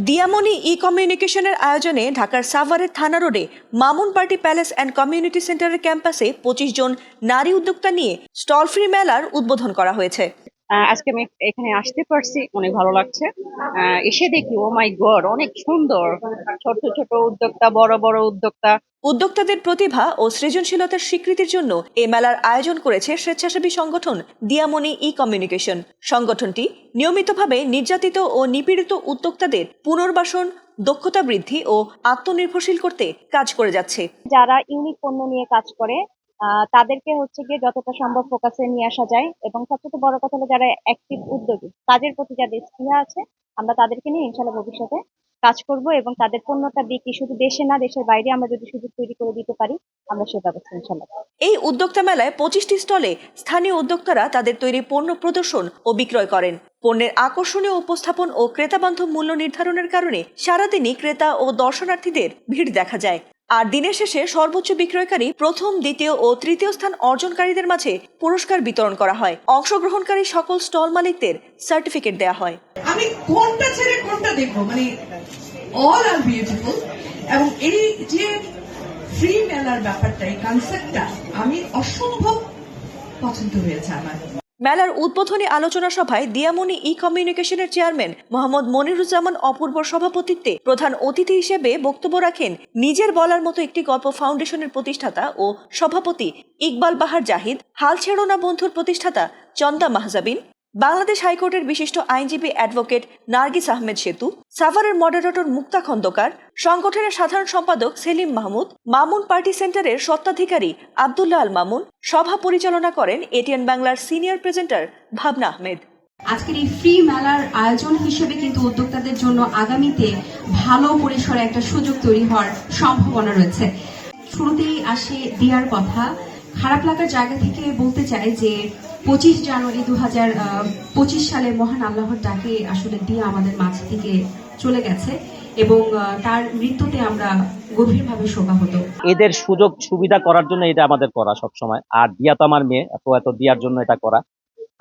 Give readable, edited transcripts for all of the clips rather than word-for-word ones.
দিয়ামনি ই কমিউনিকেশনের আয়োজনে ঢাকার সাভারের থানা রোডে Mamun party palace and community সেন্টারের ক্যাম্পাসে 25 জন নারী উদ্যোক্তা নিয়ে স্টল ফ্রি মেলার উদ্বোধন করা হয়েছে। আজকে আমি এখানে আসতে পারছি, অনেক ভালো লাগছে। এসে দেখি ও মাই গড, অনেক সুন্দর। ছোট ছোট উদ্যোক্তা, বড় বড় উদ্যোক্তা। উদ্যোক্তাদের প্রতিভা ও সৃজনশীলতার স্বীকৃতির জন্য এ মেলার আয়োজন করেছে স্বেচ্ছাসেবী সংগঠন দিয়ামনি ই কমিউনিকেশন। সংগঠনটি নিয়মিতভাবে নির্যাতিত ও নিপীড়িত উদ্যোক্তাদের পুনর্বাসন, দক্ষতা বৃদ্ধি ও আত্মনির্ভরশীল করতে কাজ করে যাচ্ছে। যারা ইউনিক পণ্য নিয়ে কাজ করে তাদেরকে হচ্ছে গিয়ে যতটা সম্ভব ফোকাসে নিয়ে আসা যায়, এবং সবচেয়ে বড় কথা হলো যারা অ্যাক্টিভ উদ্যোগী, কাজের প্রতি যাদের স্পৃহা আছে, আমরা তাদেরকে নিয়ে ইনশাআল্লাহ ভবিষ্যতে কাজ করব, এবং তাদের পণ্যটা বিক্রি শুধু দেশে না, দেশের বাইরে আমরা যদি সুযোগ তৈরি করে দিতে পারি, আমরা সে ব্যবস্থা ইনশাআল্লাহ। এই উদ্যোক্তা মেলায় 25টি স্টলে স্থানীয় উদ্যোক্তারা তাদের তৈরি পণ্য প্রদর্শন ও বিক্রয় করেন। পণ্যের আকর্ষণীয় উপস্থাপন ও ক্রেতাবান্ধব মূল্য নির্ধারণের কারণে সারাদিনই ক্রেতা ও দর্শনার্থীদের ভিড় দেখা যায়। আর দিনের শেষে সর্বোচ্চ বিক্রয়কারী প্রথম, দ্বিতীয় ও তৃতীয় স্থান অর্জনকারীদের মাঝে পুরস্কার বিতরণ করা হয়। অংশগ্রহণকারী সকল স্টল মালিকদের সার্টিফিকেট দেওয়া হয়। আমি কোনটা ছেড়ে কোনটা দেখবো, মানে অল আর বিউটিফুল। এবং এই যে ফ্রি মেলার ব্যাপারটা, এই কনসেপ্টটা আমি অসম্ভব পছন্দ হয়েছে আমার। মেলার উদ্বোধনী আলোচনা সভায় দিয়ামনি ই কমিউনিকেশনের চেয়ারম্যান মোহাম্মদ মনিরুজ্জামান অপূর্বর সভাপতিত্বে প্রধান অতিথি হিসেবে বক্তব্য রাখেন নিজের বলার মতো একটি গল্প ফাউন্ডেশনের প্রতিষ্ঠাতা ও সভাপতি ইকবাল বাহার জাহিদ, হাল ছেড়ো না বন্ধুর প্রতিষ্ঠাতা চন্দা মাহজাবিন, বাংলাদেশ হাইকোর্টের বিশিষ্ট আইনজীবী অ্যাডভোকেট নার্গিস আহমেদ সেতু, সাভারের মডারেটর মুক্তা খন্দকার, সংগঠনের সাধারণ সম্পাদক সেলিম মাহমুদ, মামুন পার্টি সেন্টারের স্বত্বাধিকারী আব্দুল্লাহ আল মামুন। সভা পরিচালনা করেন এটিএন বাংলার সিনিয়র প্রেজেন্টার ভাবনা আহমেদ। আজকের এই ফ্রি মেলার আয়োজন হিসেবে কিন্তু উদ্যোক্তাদের জন্য আগামীতে ভালো পরিসরে একটা সুযোগ তৈরি হওয়ার সম্ভাবনা রয়েছে। শুরুতেই আসে দিয়ার কথা। খারাপ লাগার জায়গা থেকে বলতে চাই যে 25 জানুয়ারি 2025 সালে মহান আল্লাহর ডাকে আসলে দিয়া আমাদের মাঝ থেকে চলে গেছে, এবং তার মৃত্যুতে আমরা গভীরভাবে শোকাহত। এদের সুযোগ সুবিধা করার জন্য এটা আমাদের করা সব সময়। আর দিয়া তো আমার মেয়ে, এত দিয়ার জন্য এটা করা।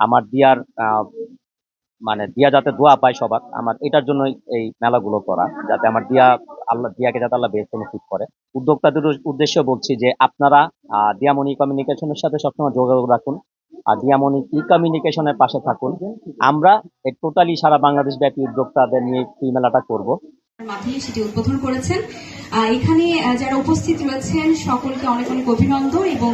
আমার দিয়ার মানে দিয়া যাতে দোয়া পায় সবার, আমার এটার জন্য এই মেলাগুলো করা, যাতে আমার দিয়াকে যাতে আল্লাহ বেহেশতে নসিব করে। উদ্যোক্তাদের উদ্দেশ্যে বলছি যে আপনারা দিয়ামনি কমিউনিকেশনের সাথে সবসময় যোগাযোগ রাখুন, আর দিয়ামনি ই কমিউনিকেশনের পাশে থাকুন। আমরা টোটালি সারা বাংলাদেশ ব্যাপী উদ্যোক্তাদের নিয়ে এই মেলাটা করব। মাধ্যমে সেটি উদ্বোধন করেছেন। এখানে যারা উপস্থিত রয়েছেন সকলকে অনেক অনেক অভিনন্দন। এবং